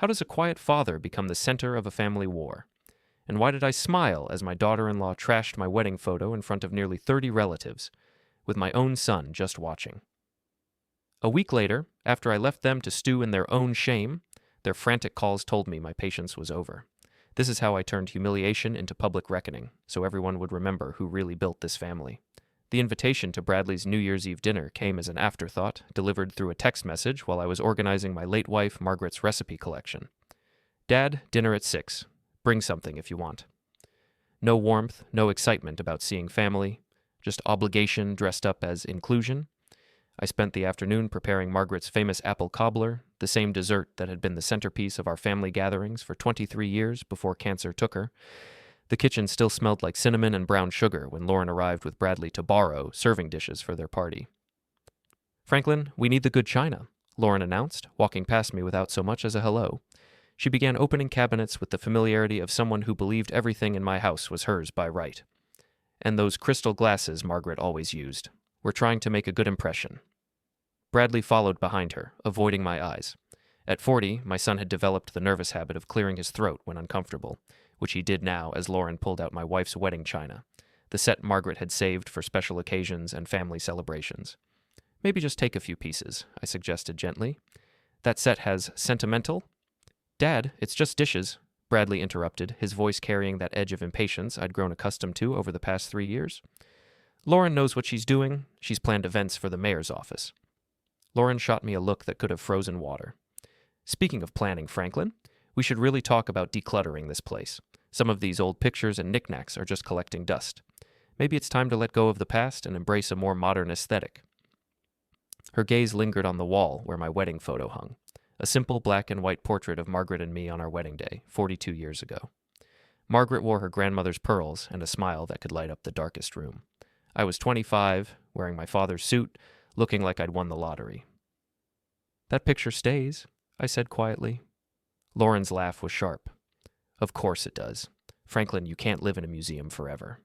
How does a quiet father become the center of a family war? And why did I smile as my daughter-in-law trashed my wedding photo in front of nearly 30 relatives, with my own son just watching? A week later, after I left them to stew in their own shame, their frantic calls told me my patience was over. This is how I turned humiliation into public reckoning, so everyone would remember who really built this family. The invitation to Bradley's New Year's Eve dinner came as an afterthought, delivered through a text message while I was organizing my late wife Margaret's recipe collection. Dad, dinner at 6. Bring something if you want. No warmth, no excitement about seeing family, just obligation dressed up as inclusion. I spent the afternoon preparing Margaret's famous apple cobbler, the same dessert that had been the centerpiece of our family gatherings for 23 years before cancer took her. The kitchen still smelled like cinnamon and brown sugar when Lauren arrived with Bradley to borrow serving dishes for their party. "Franklin, we need the good china," Lauren announced, walking past me without so much as a hello. She began opening cabinets with the familiarity of someone who believed everything in my house was hers by right. "And those crystal glasses Margaret always used. We're trying to make a good impression." Bradley followed behind her, avoiding my eyes. At 40, my son had developed the nervous habit of clearing his throat when uncomfortable, which he did now as Lauren pulled out my wife's wedding china, the set Margaret had saved for special occasions and family celebrations. "Maybe just take a few pieces," I suggested gently. "That set has sentimental—" "Dad, it's just dishes," Bradley interrupted, his voice carrying that edge of impatience I'd grown accustomed to over the past 3 years. "Lauren knows what she's doing. She's planned events for the mayor's office." Lauren shot me a look that could have frozen water. "Speaking of planning, Franklin, we should really talk about decluttering this place. Some of these old pictures and knickknacks are just collecting dust. Maybe it's time to let go of the past and embrace a more modern aesthetic." Her gaze lingered on the wall where my wedding photo hung, a simple black and white portrait of Margaret and me on our wedding day, 42 years ago. Margaret wore her grandmother's pearls and a smile that could light up the darkest room. I was 25, wearing my father's suit, looking like I'd won the lottery. "That picture stays," I said quietly. Lauren's laugh was sharp. "Of course it does. Franklin, you can't live in a museum forever."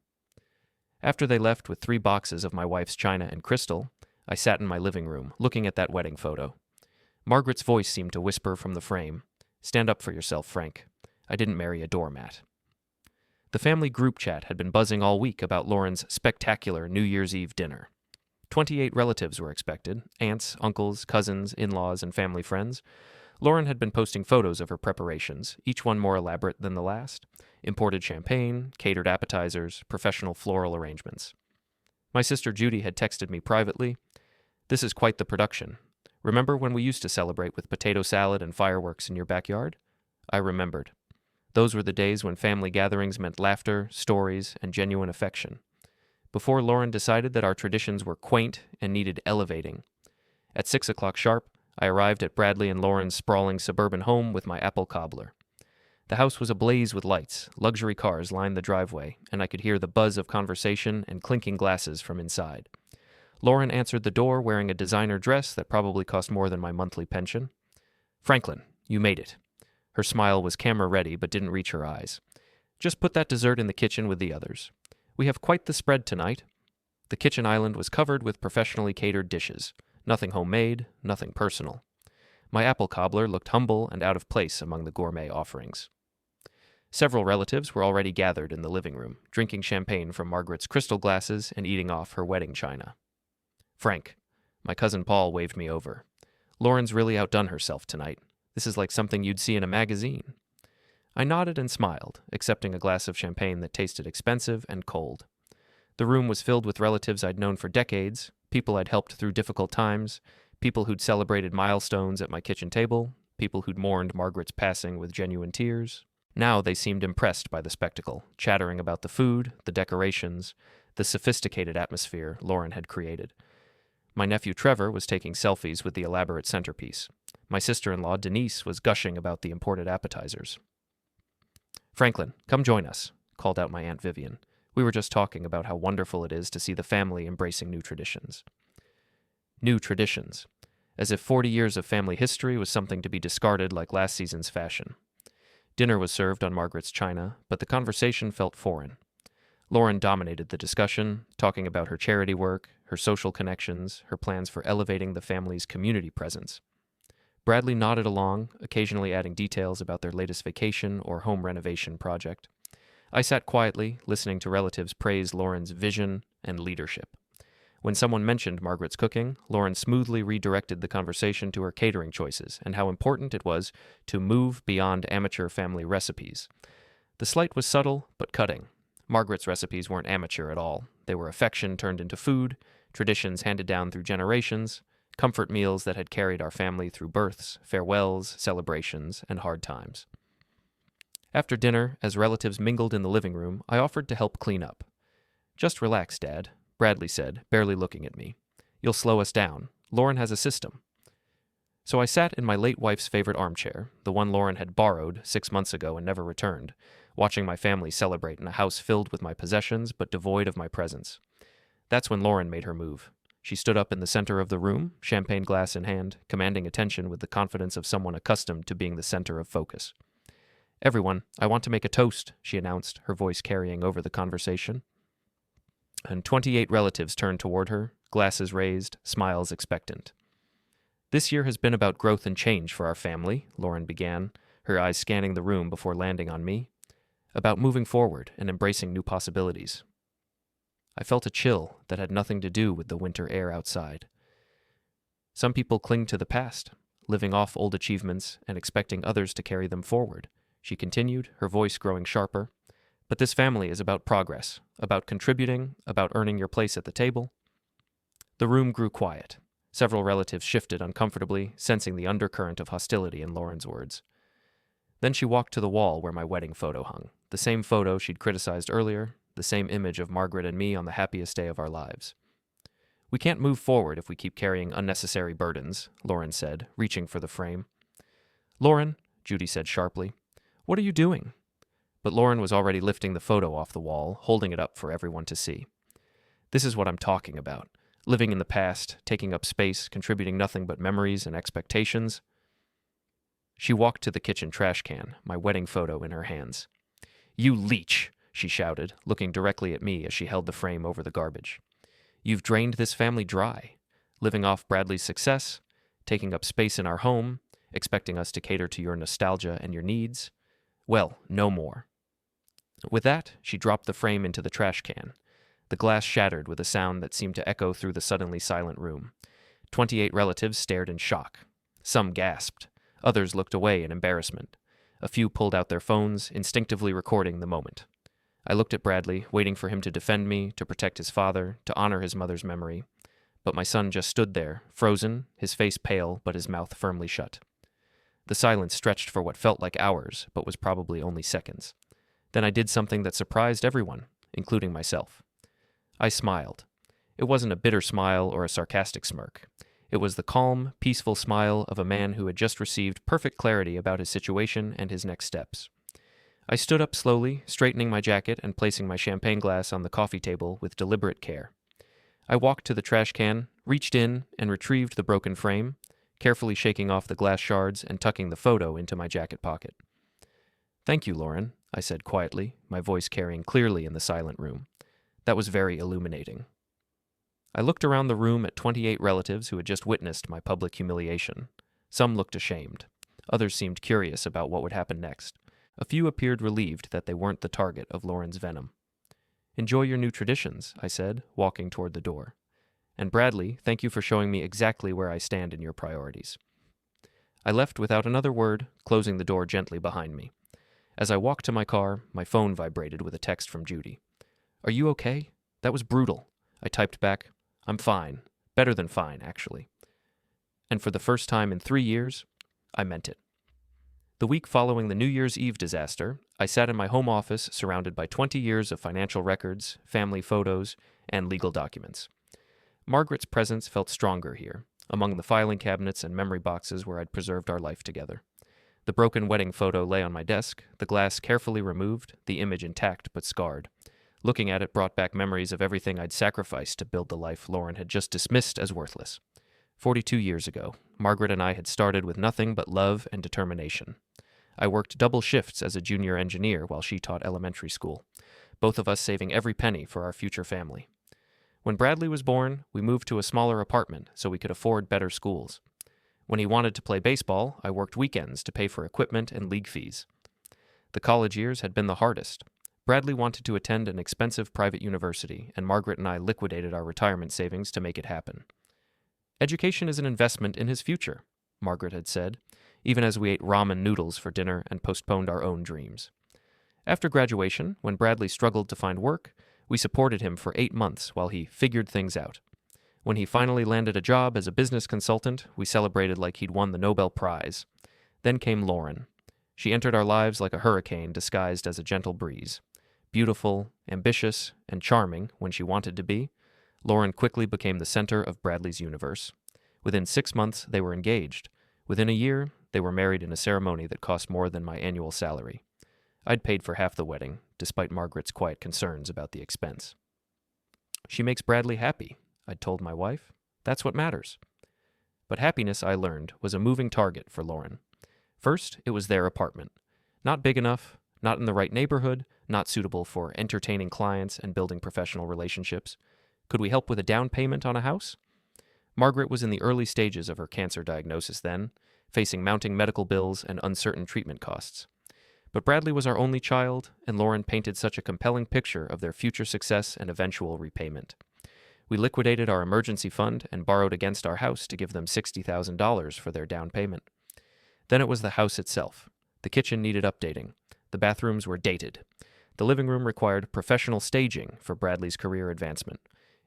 After they left with 3 boxes of my wife's china and crystal, I sat in my living room, looking at that wedding photo. Margaret's voice seemed to whisper from the frame, "Stand up for yourself, Frank. I didn't marry a doormat." The family group chat had been buzzing all week about Lauren's spectacular New Year's Eve dinner. 28 relatives were expected: aunts, uncles, cousins, in-laws, and family friends. Lauren had been posting photos of her preparations, each one more elaborate than the last: imported champagne, catered appetizers, professional floral arrangements. My sister Judy had texted me privately, "This is quite the production. Remember when we used to celebrate with potato salad and fireworks in your backyard?" I remembered. Those were the days when family gatherings meant laughter, stories, and genuine affection. Before Lauren decided that our traditions were quaint and needed elevating. At 6 o'clock sharp, I arrived at Bradley and Lauren's sprawling suburban home with my apple cobbler. The house was ablaze with lights, luxury cars lined the driveway, and I could hear the buzz of conversation and clinking glasses from inside. Lauren answered the door wearing a designer dress that probably cost more than my monthly pension. "Franklin, you made it." Her smile was camera-ready but didn't reach her eyes. "Just put that dessert in the kitchen with the others. We have quite the spread tonight." The kitchen island was covered with professionally catered dishes. Nothing homemade, nothing personal. My apple cobbler looked humble and out of place among the gourmet offerings. Several relatives were already gathered in the living room, drinking champagne from Margaret's crystal glasses and eating off her wedding china. "Frank," my cousin Paul waved me over. "Lauren's really outdone herself tonight. This is like something you'd see in a magazine." I nodded and smiled, accepting a glass of champagne that tasted expensive and cold. The room was filled with relatives I'd known for decades, people I'd helped through difficult times, people who'd celebrated milestones at my kitchen table, people who'd mourned Margaret's passing with genuine tears. Now they seemed impressed by the spectacle, chattering about the food, the decorations, the sophisticated atmosphere Lauren had created. My nephew Trevor was taking selfies with the elaborate centerpiece. My sister-in-law Denise was gushing about the imported appetizers. "Franklin, come join us," called out my Aunt Vivian. "We were just talking about how wonderful it is to see the family embracing new traditions." New traditions. As if 40 years of family history was something to be discarded like last season's fashion. Dinner was served on Margaret's china, but the conversation felt foreign. Lauren dominated the discussion, talking about her charity work, her social connections, her plans for elevating the family's community presence. Bradley nodded along, occasionally adding details about their latest vacation or home renovation project. I sat quietly, listening to relatives praise Lauren's vision and leadership. When someone mentioned Margaret's cooking, Lauren smoothly redirected the conversation to her catering choices and how important it was to move beyond amateur family recipes. The slight was subtle, but cutting. Margaret's recipes weren't amateur at all. They were affection turned into food, traditions handed down through generations, comfort meals that had carried our family through births, farewells, celebrations, and hard times. After dinner, as relatives mingled in the living room, I offered to help clean up. "Just relax, Dad," Bradley said, barely looking at me. "You'll slow us down. Lauren has a system." So I sat in my late wife's favorite armchair, the one Lauren had borrowed 6 months ago and never returned, watching my family celebrate in a house filled with my possessions but devoid of my presence. That's when Lauren made her move. She stood up in the center of the room, champagne glass in hand, commanding attention with the confidence of someone accustomed to being the center of focus. "Everyone, I want to make a toast," she announced, her voice carrying over the conversation. And 28 relatives turned toward her, glasses raised, smiles expectant. "This year has been about growth and change for our family," Lauren began, her eyes scanning the room before landing on me. "About moving forward and embracing new possibilities." I felt a chill that had nothing to do with the winter air outside. Some people cling to the past, living off old achievements and expecting others to carry them forward, she continued, her voice growing sharper. "But this family is about progress, about contributing, about earning your place at the table." The room grew quiet. Several relatives shifted uncomfortably, sensing the undercurrent of hostility in Lauren's words. Then she walked to the wall where my wedding photo hung, the same photo she'd criticized earlier, the same image of Margaret and me on the happiest day of our lives. "We can't move forward if we keep carrying unnecessary burdens," Lauren said, reaching for the frame. "Lauren," Judy said sharply, "what are you doing?" But Lauren was already lifting the photo off the wall, holding it up for everyone to see. "This is what I'm talking about. Living in the past, taking up space, contributing nothing but memories and expectations." She walked to the kitchen trash can, my wedding photo in her hands. "You leech!" she shouted, looking directly at me as she held the frame over the garbage. "You've drained this family dry, living off Bradley's success, taking up space in our home, expecting us to cater to your nostalgia and your needs. Well, no more." With that, she dropped the frame into the trash can. The glass shattered with a sound that seemed to echo through the suddenly silent room. 28 relatives stared in shock. Some gasped. Others looked away in embarrassment. A few pulled out their phones, instinctively recording the moment. I looked at Bradley, waiting for him to defend me, to protect his father, to honor his mother's memory. But my son just stood there, frozen, his face pale, but his mouth firmly shut. The silence stretched for what felt like hours, but was probably only seconds. Then I did something that surprised everyone, including myself. I smiled. It wasn't a bitter smile or a sarcastic smirk. It was the calm, peaceful smile of a man who had just received perfect clarity about his situation and his next steps. I stood up slowly, straightening my jacket and placing my champagne glass on the coffee table with deliberate care. I walked to the trash can, reached in, and retrieved the broken frame, carefully shaking off the glass shards and tucking the photo into my jacket pocket. "Thank you, Lauren," I said quietly, my voice carrying clearly in the silent room. That was very illuminating. I looked around the room at 28 relatives who had just witnessed my public humiliation. Some looked ashamed. Others seemed curious about what would happen next. A few appeared relieved that they weren't the target of Lauren's venom. "Enjoy your new traditions," I said, walking toward the door. "And Bradley, thank you for showing me exactly where I stand in your priorities." I left without another word, closing the door gently behind me. As I walked to my car, my phone vibrated with a text from Judy. "Are you okay? That was brutal." I typed back, "I'm fine. Better than fine, actually." And for the first time in 3 years, I meant it. The week following the New Year's Eve disaster, I sat in my home office surrounded by 20 years of financial records, family photos, and legal documents. Margaret's presence felt stronger here, among the filing cabinets and memory boxes where I'd preserved our life together. The broken wedding photo lay on my desk, the glass carefully removed, the image intact but scarred. Looking at it brought back memories of everything I'd sacrificed to build the life Lauren had just dismissed as worthless. 42 years ago, Margaret and I had started with nothing but love and determination. I worked double shifts as a junior engineer while she taught elementary school, both of us saving every penny for our future family. When Bradley was born, we moved to a smaller apartment so we could afford better schools. When he wanted to play baseball, I worked weekends to pay for equipment and league fees. The college years had been the hardest. Bradley wanted to attend an expensive private university, and Margaret and I liquidated our retirement savings to make it happen. Education is an investment in his future, Margaret had said, even as we ate ramen noodles for dinner and postponed our own dreams. After graduation, when Bradley struggled to find work, we supported him for 8 months while he figured things out. When he finally landed a job as a business consultant, we celebrated like he'd won the Nobel Prize. Then came Lauren. She entered our lives like a hurricane disguised as a gentle breeze. Beautiful, ambitious, and charming when she wanted to be, Lauren quickly became the center of Bradley's universe. Within 6 months, they were engaged. Within a year, they were married in a ceremony that cost more than my annual salary. I'd paid for half the wedding, despite Margaret's quiet concerns about the expense. She makes Bradley happy, I'd told my wife. That's what matters. But happiness, I learned, was a moving target for Lauren. First, it was their apartment. Not big enough, not in the right neighborhood, not suitable for entertaining clients and building professional relationships. Could we help with a down payment on a house? Margaret was in the early stages of her cancer diagnosis then, facing mounting medical bills and uncertain treatment costs. But Bradley was our only child, and Lauren painted such a compelling picture of their future success and eventual repayment. We liquidated our emergency fund and borrowed against our house to give them $60,000 for their down payment. Then it was the house itself. The kitchen needed updating. The bathrooms were dated. The living room required professional staging for Bradley's career advancement.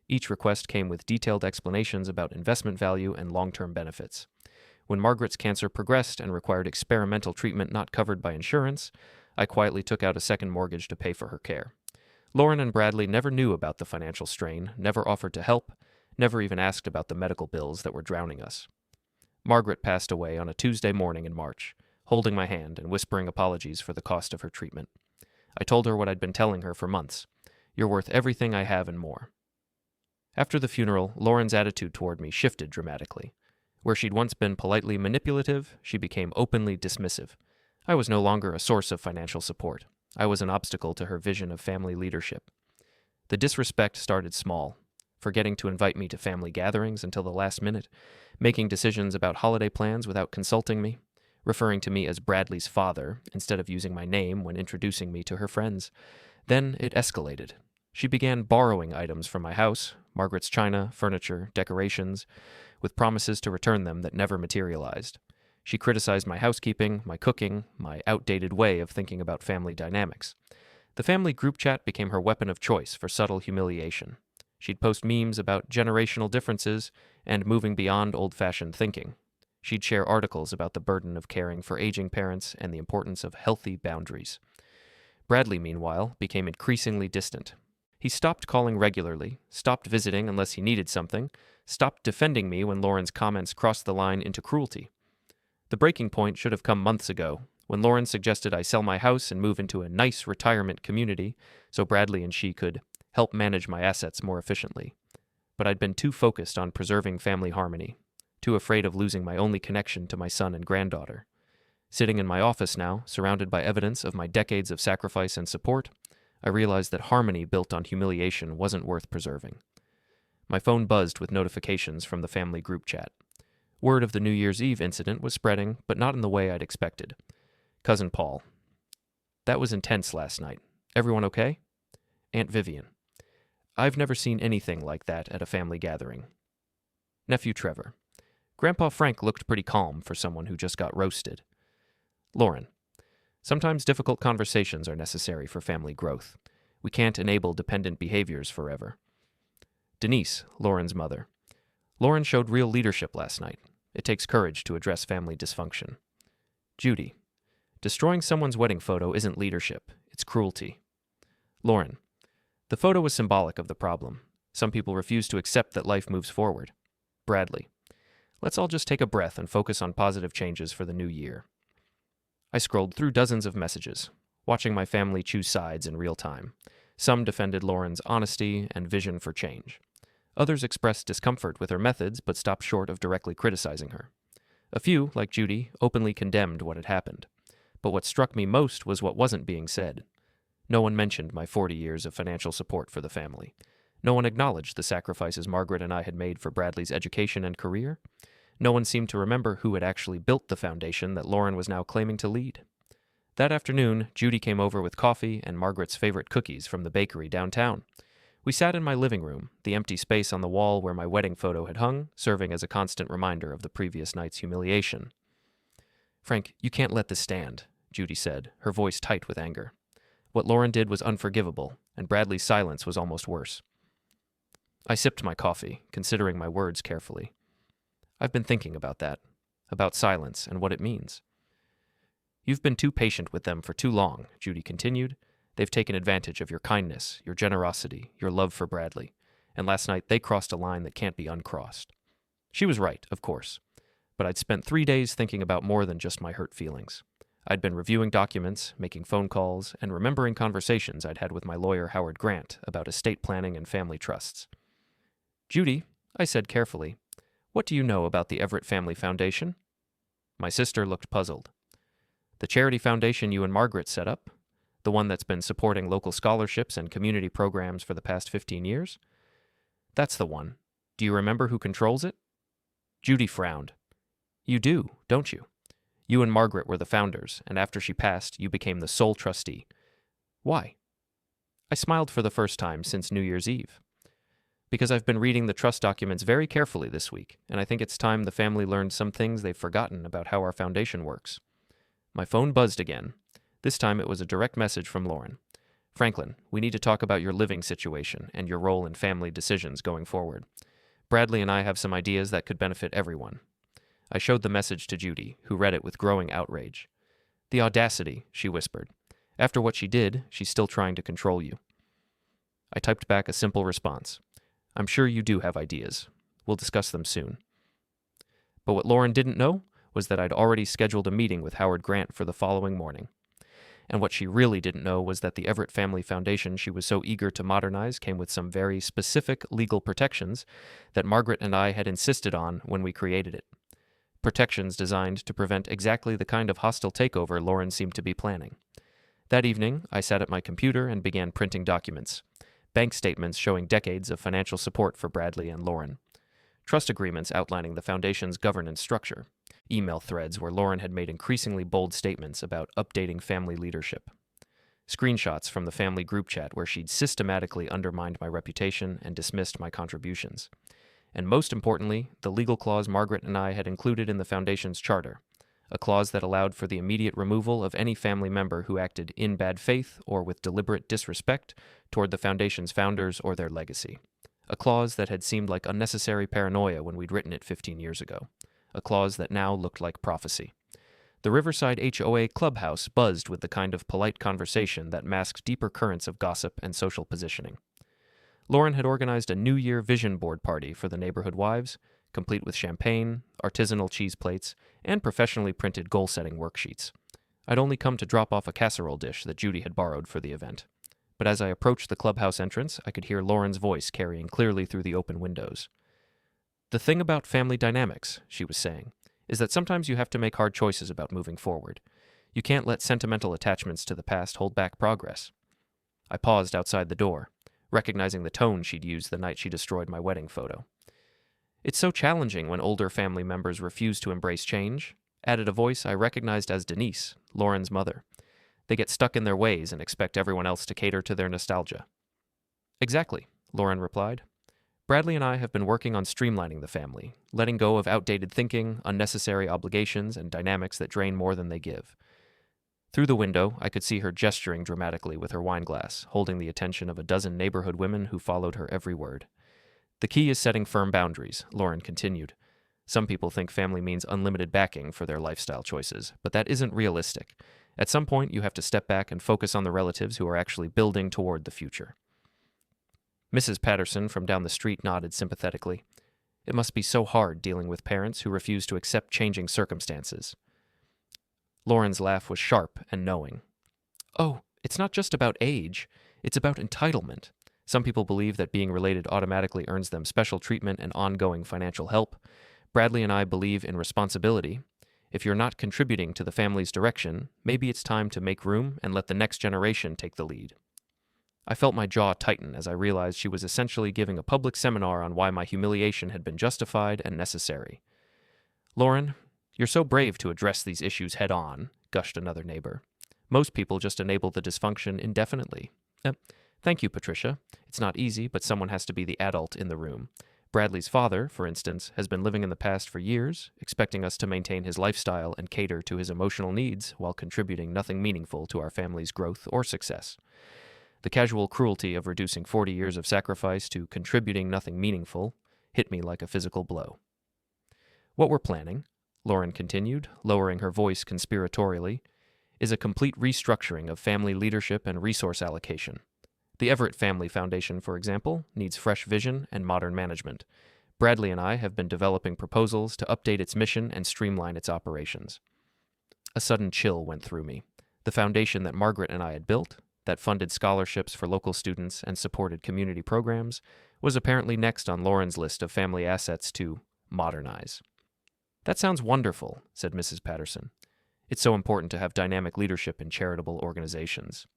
Each request came with detailed explanations about investment value and long-term benefits. When Margaret's cancer progressed and required experimental treatment not covered by insurance, I quietly took out a second mortgage to pay for her care. Lauren and Bradley never knew about the financial strain, never offered to help, never even asked about the medical bills that were drowning us. Margaret passed away on a Tuesday morning in March, holding my hand and whispering apologies for the cost of her treatment. I told her what I'd been telling her for months. You're worth everything I have and more. After the funeral, Lauren's attitude toward me shifted dramatically. Where she'd once been politely manipulative, she became openly dismissive. I was no longer a source of financial support. I was an obstacle to her vision of family leadership. The disrespect started small, forgetting to invite me to family gatherings until the last minute, making decisions about holiday plans without consulting me, referring to me as Bradley's father instead of using my name when introducing me to her friends. Then it escalated. She began borrowing items from my house, Margaret's china, furniture, decorations, with promises to return them that never materialized. She criticized my housekeeping, my cooking, my outdated way of thinking about family dynamics. The family group chat became her weapon of choice for subtle humiliation. She'd post memes about generational differences and moving beyond old-fashioned thinking. She'd share articles about the burden of caring for aging parents and the importance of healthy boundaries. Bradley, meanwhile, became increasingly distant. He stopped calling regularly, stopped visiting unless he needed something, stopped defending me when Lauren's comments crossed the line into cruelty. The breaking point should have come months ago, when Lauren suggested I sell my house and move into a nice retirement community so Bradley and she could help manage my assets more efficiently. But I'd been too focused on preserving family harmony, too afraid of losing my only connection to my son and granddaughter. Sitting in my office now, surrounded by evidence of my decades of sacrifice and support, I realized that harmony built on humiliation wasn't worth preserving. My phone buzzed with notifications from the family group chat. Word of the New Year's Eve incident was spreading, but not in the way I'd expected. Cousin Paul. That was intense last night. Everyone okay? Aunt Vivian. I've never seen anything like that at a family gathering. Nephew Trevor. Grandpa Frank looked pretty calm for someone who just got roasted. Lauren. Sometimes difficult conversations are necessary for family growth. We can't enable dependent behaviors forever. Denise, Lauren's mother. Lauren showed real leadership last night. It takes courage to address family dysfunction. Judy. Destroying someone's wedding photo isn't leadership, it's cruelty. Lauren. The photo was symbolic of the problem. Some people refuse to accept that life moves forward. Bradley. Let's all just take a breath and focus on positive changes for the new year. I scrolled through dozens of messages, watching my family choose sides in real time. Some defended Lauren's honesty and vision for change. Others expressed discomfort with her methods but stopped short of directly criticizing her. A few, like Judy, openly condemned what had happened. But what struck me most was what wasn't being said. No one mentioned my 40 years of financial support for the family. No one acknowledged the sacrifices Margaret and I had made for Bradley's education and career. No one seemed to remember who had actually built the foundation that Lauren was now claiming to lead. That afternoon, Judy came over with coffee and Margaret's favorite cookies from the bakery downtown. We sat in my living room, the empty space on the wall where my wedding photo had hung, serving as a constant reminder of the previous night's humiliation. "Frank, you can't let this stand," Judy said, her voice tight with anger. What Lauren did was unforgivable, and Bradley's silence was almost worse. I sipped my coffee, considering my words carefully. I've been thinking about that, about silence and what it means. "You've been too patient with them for too long," Judy continued. "They've taken advantage of your kindness, your generosity, your love for Bradley, and last night they crossed a line that can't be uncrossed." She was right, of course, but I'd spent 3 days thinking about more than just my hurt feelings. I'd been reviewing documents, making phone calls, and remembering conversations I'd had with my lawyer Howard Grant about estate planning and family trusts. "Judy," I said carefully, "what do you know about the Everett Family Foundation?" My sister looked puzzled. "The charity foundation you and Margaret set up? The one that's been supporting local scholarships and community programs for the past 15 years? "That's the one. Do you remember who controls it?" Judy frowned. "You do, don't you? You and Margaret were the founders, and after she passed, you became the sole trustee. Why?" I smiled for the first time since New Year's Eve. "Because I've been reading the trust documents very carefully this week, and I think it's time the family learned some things they've forgotten about how our foundation works." My phone buzzed again. This time it was a direct message from Lauren. "Franklin, we need to talk about your living situation and your role in family decisions going forward. Bradley and I have some ideas that could benefit everyone." I showed the message to Judy, who read it with growing outrage. "The audacity," she whispered. "After what she did, she's still trying to control you." I typed back a simple response. "I'm sure you do have ideas. We'll discuss them soon." But what Lauren didn't know was that I'd already scheduled a meeting with Howard Grant for the following morning. And what she really didn't know was that the Everett Family Foundation she was so eager to modernize came with some very specific legal protections that Margaret and I had insisted on when we created it. Protections designed to prevent exactly the kind of hostile takeover Lauren seemed to be planning. That evening, I sat at my computer and began printing documents. Bank statements showing decades of financial support for Bradley and Lauren. Trust agreements outlining the foundation's governance structure. Email threads where Lauren had made increasingly bold statements about updating family leadership. Screenshots from the family group chat where she'd systematically undermined my reputation and dismissed my contributions. And most importantly, the legal clause Margaret and I had included in the foundation's charter, a clause that allowed for the immediate removal of any family member who acted in bad faith or with deliberate disrespect toward the foundation's founders or their legacy. A clause that had seemed like unnecessary paranoia when we'd written it 15 years ago. A clause that now looked like prophecy. The Riverside HOA clubhouse buzzed with the kind of polite conversation that masked deeper currents of gossip and social positioning. Lauren had organized a New Year vision board party for the neighborhood wives, complete with champagne, artisanal cheese plates, and professionally printed goal-setting worksheets. I'd only come to drop off a casserole dish that Judy had borrowed for the event. But as I approached the clubhouse entrance, I could hear Lauren's voice carrying clearly through the open windows. "The thing about family dynamics," she was saying, "is that sometimes you have to make hard choices about moving forward. You can't let sentimental attachments to the past hold back progress." I paused outside the door, recognizing the tone she'd used the night she destroyed my wedding photo. "It's so challenging when older family members refuse to embrace change," added a voice I recognized as Denise, Lauren's mother. "They get stuck in their ways and expect everyone else to cater to their nostalgia." "Exactly," Lauren replied. "Bradley and I have been working on streamlining the family, letting go of outdated thinking, unnecessary obligations, and dynamics that drain more than they give." Through the window, I could see her gesturing dramatically with her wine glass, holding the attention of a dozen neighborhood women who followed her every word. "The key is setting firm boundaries," Lauren continued. "Some people think family means unlimited backing for their lifestyle choices, but that isn't realistic. At some point, you have to step back and focus on the relatives who are actually building toward the future." Mrs. Patterson from down the street nodded sympathetically. "It must be so hard dealing with parents who refuse to accept changing circumstances." Lauren's laugh was sharp and knowing. "Oh, it's not just about age. It's about entitlement. Some people believe that being related automatically earns them special treatment and ongoing financial help. Bradley and I believe in responsibility. If you're not contributing to the family's direction, maybe it's time to make room and let the next generation take the lead." I felt my jaw tighten as I realized she was essentially giving a public seminar on why my humiliation had been justified and necessary. "Lauren, you're so brave to address these issues head on," gushed another neighbor. "Most people just enable the dysfunction indefinitely." Thank you, Patricia. It's not easy, but someone has to be the adult in the room. Bradley's father, for instance, has been living in the past for years, expecting us to maintain his lifestyle and cater to his emotional needs while contributing nothing meaningful to our family's growth or success. The casual cruelty of reducing 40 years of sacrifice to contributing nothing meaningful hit me like a physical blow. What we're planning, Lauren continued, lowering her voice conspiratorially, is a complete restructuring of family leadership and resource allocation. The Everett Family Foundation, for example, needs fresh vision and modern management. Bradley and I have been developing proposals to update its mission and streamline its operations. A sudden chill went through me. The foundation that Margaret and I had built, that funded scholarships for local students and supported community programs, was apparently next on Lauren's list of family assets to modernize. "That sounds wonderful," said Mrs. Patterson. "It's so important to have dynamic leadership in charitable organizations."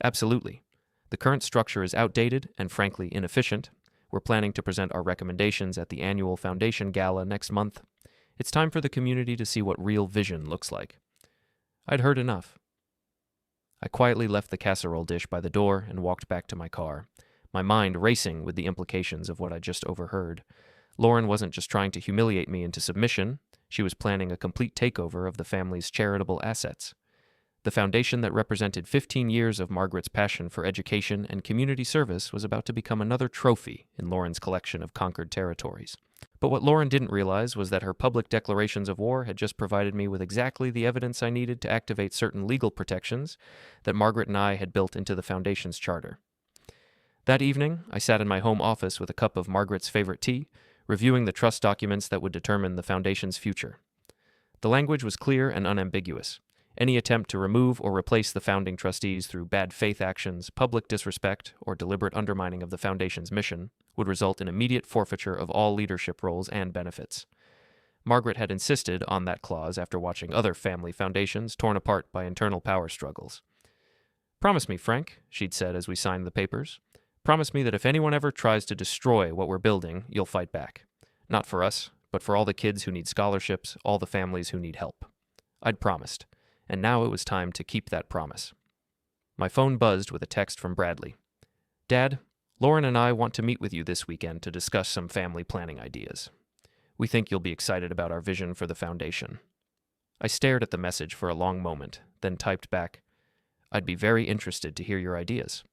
"Absolutely. The current structure is outdated and frankly inefficient. We're planning to present our recommendations at the annual Foundation Gala next month. It's time for the community to see what real vision looks like." I'd heard enough. I quietly left the casserole dish by the door and walked back to my car, my mind racing with the implications of what I just overheard. Lauren wasn't just trying to humiliate me into submission, she was planning a complete takeover of the family's charitable assets. The foundation that represented 15 years of Margaret's passion for education and community service was about to become another trophy in Lauren's collection of conquered territories. But what Lauren didn't realize was that her public declarations of war had just provided me with exactly the evidence I needed to activate certain legal protections that Margaret and I had built into the foundation's charter. That evening, I sat in my home office with a cup of Margaret's favorite tea, reviewing the trust documents that would determine the foundation's future. The language was clear and unambiguous. Any attempt to remove or replace the founding trustees through bad faith actions, public disrespect, or deliberate undermining of the foundation's mission would result in immediate forfeiture of all leadership roles and benefits. Margaret had insisted on that clause after watching other family foundations torn apart by internal power struggles. "Promise me, Frank," she'd said as we signed the papers. "Promise me that if anyone ever tries to destroy what we're building, you'll fight back. Not for us, but for all the kids who need scholarships, all the families who need help." I'd promised. And now it was time to keep that promise. My phone buzzed with a text from Bradley. "Dad, Lauren and I want to meet with you this weekend to discuss some family planning ideas. We think you'll be excited about our vision for the foundation." I stared at the message for a long moment, then typed back, "I'd be very interested to hear your ideas.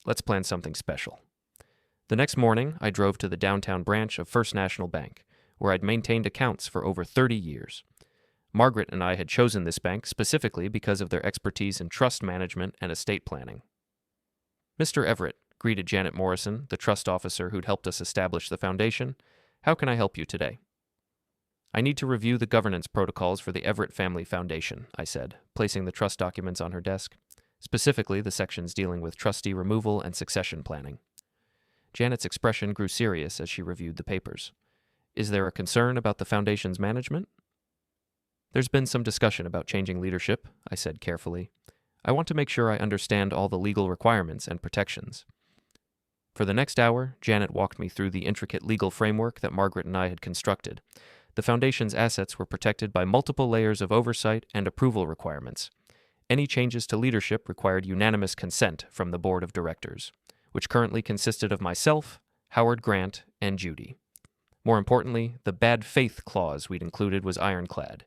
Let's plan something special." The next morning, I drove to the downtown branch of First National Bank, where I'd maintained accounts for over 30 years. Margaret and I had chosen this bank specifically because of their expertise in trust management and estate planning. "Mr. Everett," greeted Janet Morrison, the trust officer who'd helped us establish the foundation, "how can I help you today?" "I need to review the governance protocols for the Everett Family Foundation," I said, placing the trust documents on her desk, specifically the sections dealing with trustee removal and succession planning. Janet's expression grew serious as she reviewed the papers. "Is there a concern about the foundation's management?" "There's been some discussion about changing leadership," I said carefully. "I want to make sure I understand all the legal requirements and protections." For the next hour, Janet walked me through the intricate legal framework that Margaret and I had constructed. The foundation's assets were protected by multiple layers of oversight and approval requirements. Any changes to leadership required unanimous consent from the board of directors, which currently consisted of myself, Howard Grant, and Judy. More importantly, the bad faith clause we'd included was ironclad.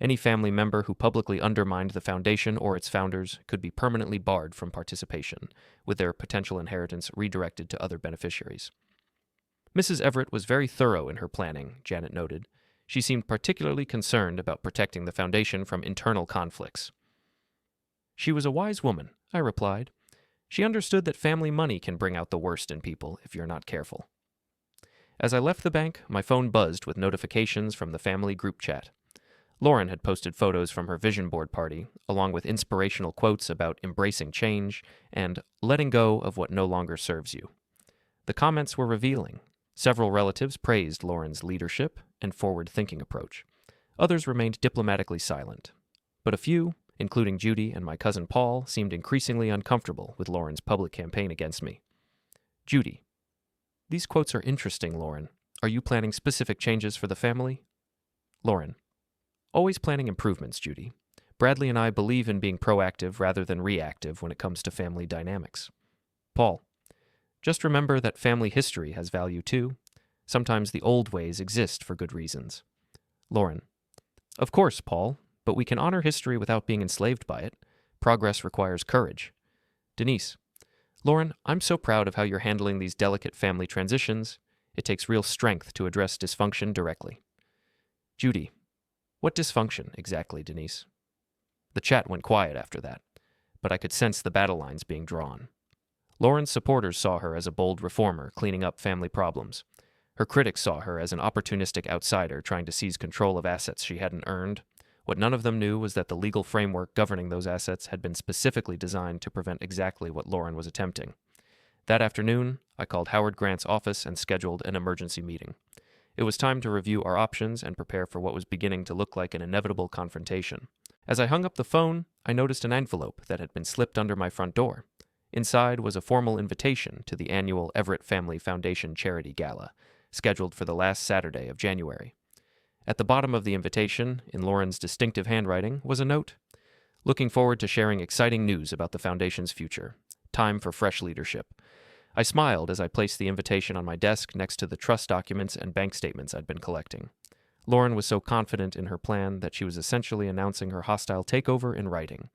Any family member who publicly undermined the foundation or its founders could be permanently barred from participation, with their potential inheritance redirected to other beneficiaries. Mrs. Everett was very thorough in her planning, Janet noted. She seemed particularly concerned about protecting the foundation from internal conflicts. "She was a wise woman," I replied. "She understood that family money can bring out the worst in people if you're not careful." As I left the bank, my phone buzzed with notifications from the family group chat. Lauren had posted photos from her vision board party, along with inspirational quotes about embracing change and letting go of what no longer serves you. The comments were revealing. Several relatives praised Lauren's leadership and forward-thinking approach. Others remained diplomatically silent. But a few, including Judy and my cousin Paul, seemed increasingly uncomfortable with Lauren's public campaign against me. "Judy, these quotes are interesting, Lauren. Are you planning specific changes for the family?" Lauren. Always planning improvements, Judy. Bradley and I believe in being proactive rather than reactive when it comes to family dynamics. Paul. Just remember that family history has value too. Sometimes the old ways exist for good reasons. Lauren. Of course, Paul, but we can honor history without being enslaved by it. Progress requires courage. Denise. Lauren, I'm so proud of how you're handling these delicate family transitions. It takes real strength to address dysfunction directly. Judy. What dysfunction exactly, Denise? The chat went quiet after that, but I could sense the battle lines being drawn. Lauren's supporters saw her as a bold reformer cleaning up family problems. Her critics saw her as an opportunistic outsider trying to seize control of assets she hadn't earned. What none of them knew was that the legal framework governing those assets had been specifically designed to prevent exactly what Lauren was attempting. That afternoon, I called Howard Grant's office and scheduled an emergency meeting. It was time to review our options and prepare for what was beginning to look like an inevitable confrontation. As I hung up the phone, I noticed an envelope that had been slipped under my front door. Inside was a formal invitation to the annual Everett Family Foundation Charity Gala, scheduled for the last Saturday of January. At the bottom of the invitation, in Lauren's distinctive handwriting, was a note. Looking forward to sharing exciting news about the Foundation's future. Time for fresh leadership. I smiled as I placed the invitation on my desk next to the trust documents and bank statements I'd been collecting. Lauren was so confident in her plan that she was essentially announcing her hostile takeover in writing.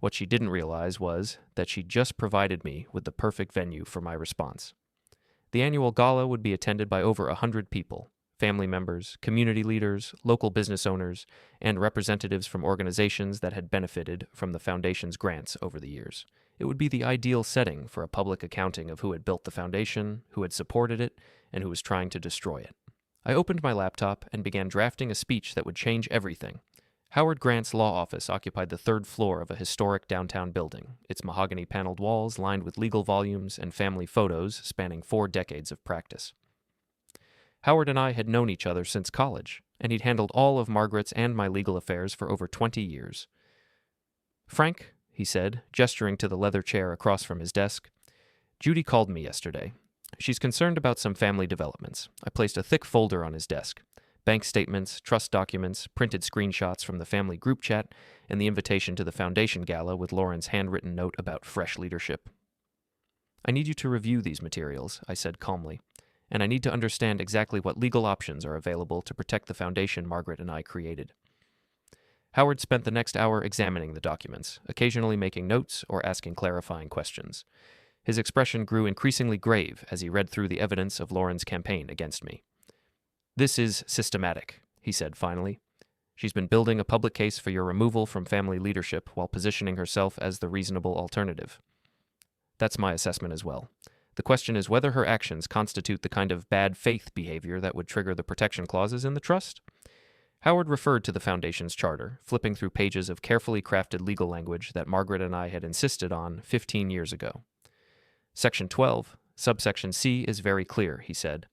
What she didn't realize was that she just provided me with the perfect venue for my response. The annual gala would be attended by over 100 people, family members, community leaders, local business owners, and representatives from organizations that had benefited from the Foundation's grants over the years. It would be the ideal setting for a public accounting of who had built the Foundation, who had supported it, and who was trying to destroy it. I opened my laptop and began drafting a speech that would change everything. Howard Grant's law office occupied the third floor of a historic downtown building, its mahogany-paneled walls lined with legal volumes and family photos spanning 4 decades of practice. Howard and I had known each other since college, and he'd handled all of Margaret's and my legal affairs for over 20 years. Frank, he said, gesturing to the leather chair across from his desk, Judy called me yesterday. She's concerned about some family developments. I placed a thick folder on his desk. Bank statements, trust documents, printed screenshots from the family group chat, and the invitation to the Foundation Gala with Lauren's handwritten note about fresh leadership. I need you to review these materials, I said calmly, and I need to understand exactly what legal options are available to protect the Foundation Margaret and I created. Howard spent the next hour examining the documents, occasionally making notes or asking clarifying questions. His expression grew increasingly grave as he read through the evidence of Lauren's campaign against me. This is systematic, he said finally. She's been building a public case for your removal from family leadership while positioning herself as the reasonable alternative. That's my assessment as well. The question is whether her actions constitute the kind of bad faith behavior that would trigger the protection clauses in the trust. Howard referred to the Foundation's charter, flipping through pages of carefully crafted legal language that Margaret and I had insisted on 15 years ago. Section 12, subsection C is very clear, he said.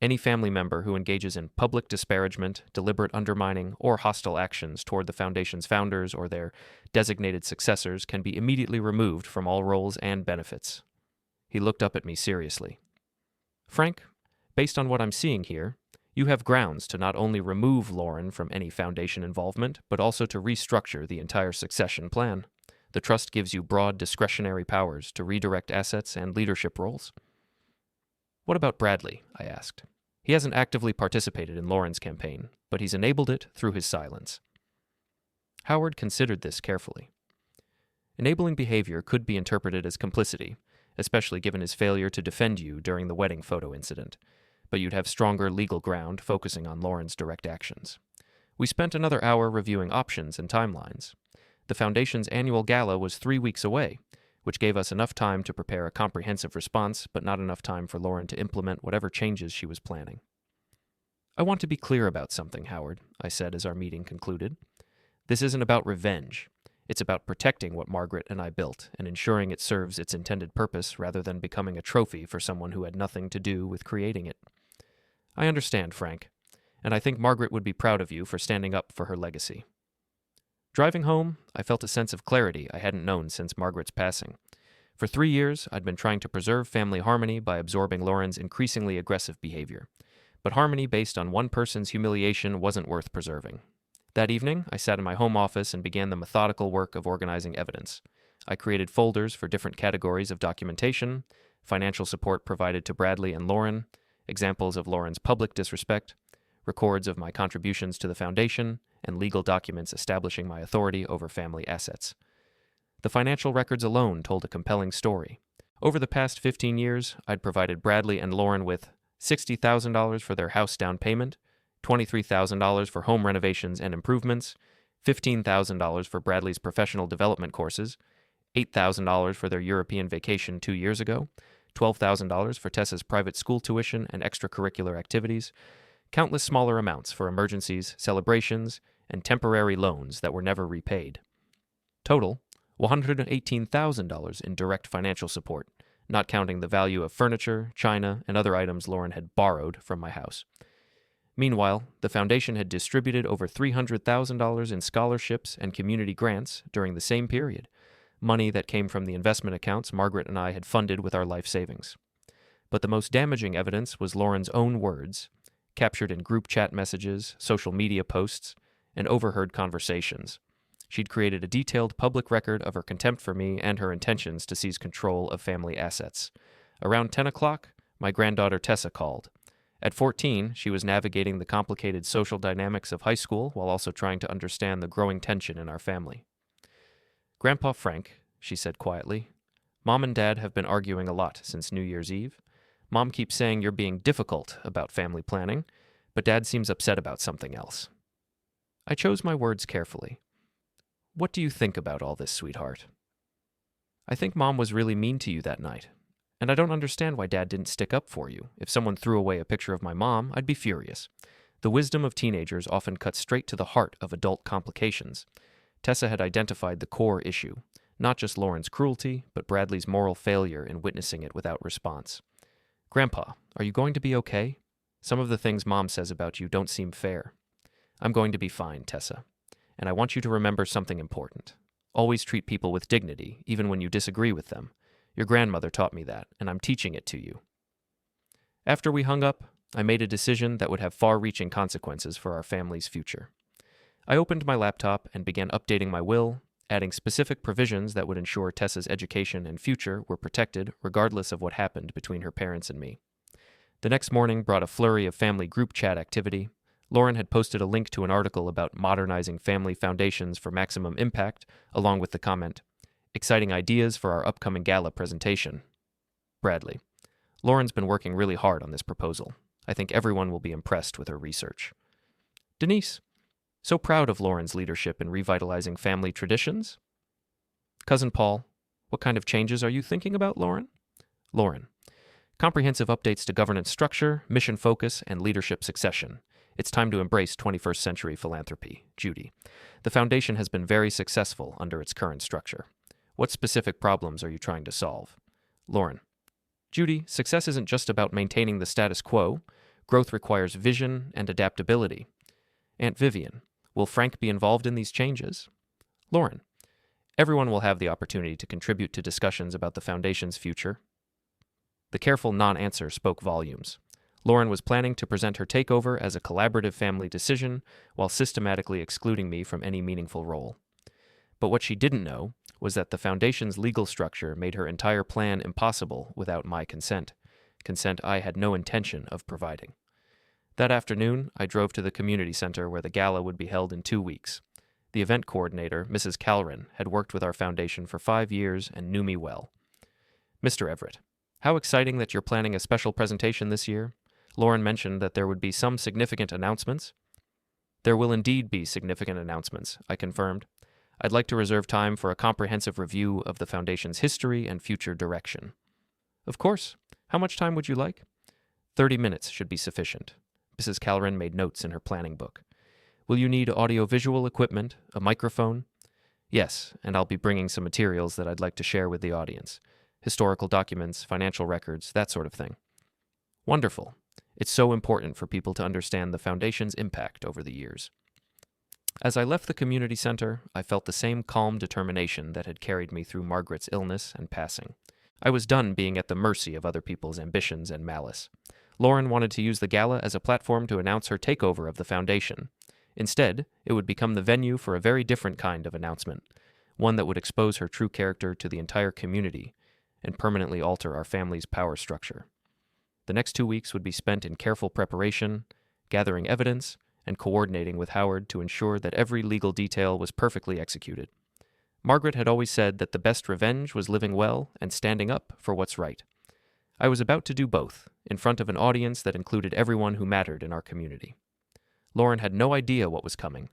Any family member who engages in public disparagement, deliberate undermining, or hostile actions toward the Foundation's founders or their designated successors can be immediately removed from all roles and benefits. He looked up at me seriously. Frank, based on what I'm seeing here, you have grounds to not only remove Lauren from any Foundation involvement, but also to restructure the entire succession plan. The trust gives you broad discretionary powers to redirect assets and leadership roles. What about Bradley? I asked. He hasn't actively participated in Lauren's campaign, but he's enabled it through his silence. Howard considered this carefully. Enabling behavior could be interpreted as complicity, especially given his failure to defend you during the wedding photo incident, but you'd have stronger legal ground focusing on Lauren's direct actions. We spent another hour reviewing options and timelines. The Foundation's annual gala was 3 weeks away, which gave us enough time to prepare a comprehensive response, but not enough time for Lauren to implement whatever changes she was planning. I want to be clear about something, Howard, I said as our meeting concluded. This isn't about revenge. It's about protecting what Margaret and I built and ensuring it serves its intended purpose rather than becoming a trophy for someone who had nothing to do with creating it. I understand, Frank, and I think Margaret would be proud of you for standing up for her legacy. Driving home, I felt a sense of clarity I hadn't known since Margaret's passing. For 3 years, I'd been trying to preserve family harmony by absorbing Lauren's increasingly aggressive behavior. But harmony based on one person's humiliation wasn't worth preserving. That evening, I sat in my home office and began the methodical work of organizing evidence. I created folders for different categories of documentation: financial support provided to Bradley and Lauren, examples of Lauren's public disrespect, records of my contributions to the foundation, and legal documents establishing my authority over family assets. The financial records alone told a compelling story. Over the past 15 years, I'd provided Bradley and Lauren with $60,000 for their house down payment, $23,000 for home renovations and improvements, $15,000 for Bradley's professional development courses, $8,000 for their European vacation 2 years ago, $12,000 for Tessa's private school tuition and extracurricular activities, countless smaller amounts for emergencies, celebrations, and temporary loans that were never repaid. Total, $118,000 in direct financial support, not counting the value of furniture, china, and other items Lauren had borrowed from my house. Meanwhile, the foundation had distributed over $300,000 in scholarships and community grants during the same period, money that came from the investment accounts Margaret and I had funded with our life savings. But the most damaging evidence was Lauren's own words, captured in group chat messages, social media posts, and overheard conversations. She'd created a detailed public record of her contempt for me and her intentions to seize control of family assets. Around 10 o'clock, my granddaughter Tessa called. At 14, she was navigating the complicated social dynamics of high school while also trying to understand the growing tension in our family. "Grandpa Frank," she said quietly, "Mom and Dad have been arguing a lot since New Year's Eve. Mom keeps saying you're being difficult about family planning, but Dad seems upset about something else." I chose my words carefully. "What do you think about all this, sweetheart?" "I think Mom was really mean to you that night, and I don't understand why Dad didn't stick up for you. If someone threw away a picture of my mom, I'd be furious." The wisdom of teenagers often cuts straight to the heart of adult complications. Tessa had identified the core issue, not just Lauren's cruelty, but Bradley's moral failure in witnessing it without response. "Grandpa, are you going to be okay? Some of the things Mom says about you don't seem fair." "I'm going to be fine, Tessa. And I want you to remember something important. Always treat people with dignity, even when you disagree with them. Your grandmother taught me that, and I'm teaching it to you." After we hung up, I made a decision that would have far-reaching consequences for our family's future. I opened my laptop and began updating my will, adding specific provisions that would ensure Tessa's education and future were protected regardless of what happened between her parents and me. The next morning brought a flurry of family group chat activity. Lauren had posted a link to an article about modernizing family foundations for maximum impact, along with the comment, "Exciting ideas for our upcoming gala presentation." Bradley: "Lauren's been working really hard on this proposal. I think everyone will be impressed with her research." Denise: "So proud of Lauren's leadership in revitalizing family traditions." Cousin Paul: "What kind of changes are you thinking about, Lauren?" Lauren: "Comprehensive updates to governance structure, mission focus, and leadership succession. It's time to embrace 21st century philanthropy." Judy: "The foundation has been very successful under its current structure. What specific problems are you trying to solve?" Lauren: "Judy, success isn't just about maintaining the status quo. Growth requires vision and adaptability." Aunt Vivian: "Will Frank be involved in these changes?" Lauren: "Everyone will have the opportunity to contribute to discussions about the foundation's future." The careful non-answer spoke volumes. Lauren was planning to present her takeover as a collaborative family decision while systematically excluding me from any meaningful role. But what she didn't know was that the foundation's legal structure made her entire plan impossible without my consent I had no intention of providing. That afternoon, I drove to the community center where the gala would be held in 2 weeks. The event coordinator, Mrs. Calrin, had worked with our foundation for 5 years and knew me well. "Mr. Everett, how exciting that you're planning a special presentation this year. Lauren mentioned that there would be some significant announcements." "There will indeed be significant announcements," I confirmed. "I'd like to reserve time for a comprehensive review of the Foundation's history and future direction." "Of course. How much time would you like?" 30 minutes should be sufficient." Mrs. Calrin made notes in her planning book. "Will you need audio-visual equipment, a microphone?" "Yes, and I'll be bringing some materials that I'd like to share with the audience. Historical documents, financial records, that sort of thing." "Wonderful. It's so important for people to understand the Foundation's impact over the years." As I left the community center, I felt the same calm determination that had carried me through Margaret's illness and passing. I was done being at the mercy of other people's ambitions and malice. Lauren wanted to use the gala as a platform to announce her takeover of the foundation. Instead, it would become the venue for a very different kind of announcement, one that would expose her true character to the entire community and permanently alter our family's power structure. The next 2 weeks would be spent in careful preparation, gathering evidence, and coordinating with Howard to ensure that every legal detail was perfectly executed. Margaret had always said that the best revenge was living well and standing up for what's right. I was about to do both, in front of an audience that included everyone who mattered in our community. Lauren had no idea what was coming.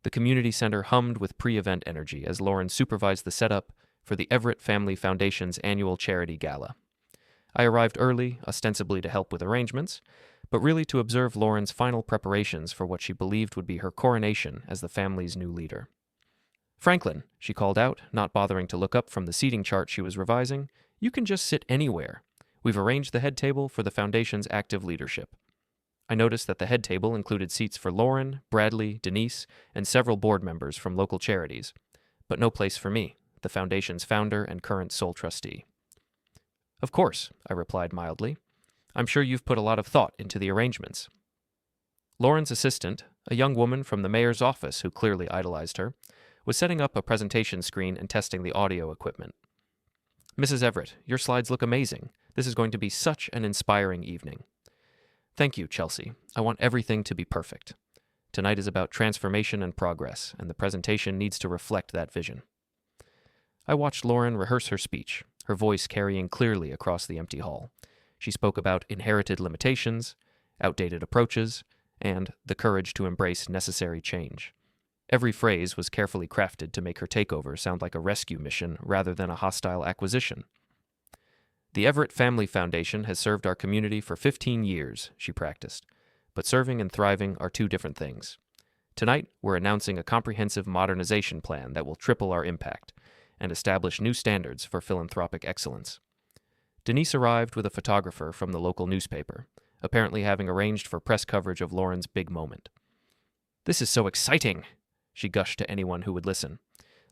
The community center hummed with pre-event energy as Lauren supervised the setup for the Everett Family Foundation's annual charity gala. I arrived early, ostensibly to help with arrangements, but really to observe Lauren's final preparations for what she believed would be her coronation as the family's new leader. "Franklin," she called out, not bothering to look up from the seating chart she was revising, "you can just sit anywhere. We've arranged the head table for the foundation's active leadership." I noticed that the head table included seats for Lauren, Bradley, Denise, and several board members from local charities, but no place for me, the foundation's founder and current sole trustee. "Of course," I replied mildly. "I'm sure you've put a lot of thought into the arrangements." Lauren's assistant, a young woman from the mayor's office who clearly idolized her, was setting up a presentation screen and testing the audio equipment. "Mrs. Everett, your slides look amazing. This is going to be such an inspiring evening." "Thank you, Chelsea. I want everything to be perfect. Tonight is about transformation and progress, and the presentation needs to reflect that vision." I watched Lauren rehearse her speech, her voice carrying clearly across the empty hall. She spoke about inherited limitations, outdated approaches, and the courage to embrace necessary change. Every phrase was carefully crafted to make her takeover sound like a rescue mission rather than a hostile acquisition. "The Everett Family Foundation has served our community for 15 years, she practiced, but serving and thriving are two different things. Tonight, we're announcing a comprehensive modernization plan that will triple our impact and establish new standards for philanthropic excellence." Denise arrived with a photographer from the local newspaper, apparently having arranged for press coverage of Lauren's big moment. "This is so exciting," she gushed to anyone who would listen.